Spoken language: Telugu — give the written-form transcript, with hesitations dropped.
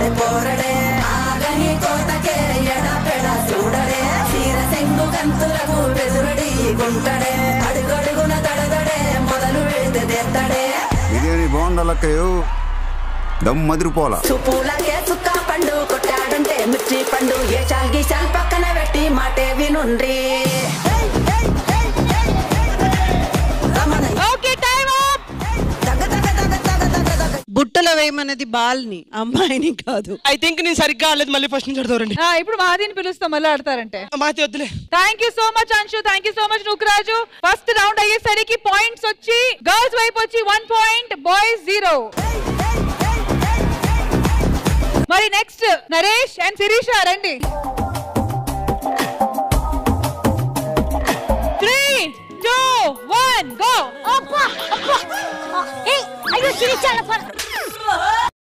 ఆడిపోరడే ఆగని కోటకే ఎడపెడ చూడడే చీర సెంగు గంతులకు బెదురడి గుంటడే అడుగడుగున దడదడే మొదలు వెళ్తే తెత్తడే బిర్యానీ బాగుండాలక్కయ్యో దమ్ మదిరిపోలా చూపులకే చుక్క పండు కొట్టాడంటే మిర్చి పండు ఏ చాల్ గీచాల్ పక్కన పెట్టి మాటే వినుండ్రి బుట్టలో వేయమన్నది బాల్ని అమ్మాయిని కాదు. ఐ థింక్ నేను సరిగ్గా ఆడలేదు. మళ్ళీ ఫస్ట్ నుంచి ఆడతారండి. ఇప్పుడు మాదిని పిలుస్తాం మళ్ళీ ఆడతారంటే. మాది వద్దులే. Thank you so much Anshu, thank you so much Nookaraju. First round అయ్యేసరికి పాయింట్స్ వచ్చి గర్ల్స్ వైపు వచ్చి 1 పాయింట్, బాయ్స్ 0. మరి నెక్స్ట్ నరేష్ అండ్ శిరీష రండి. 3, 2, 1 గో. అయ్యో శిరీష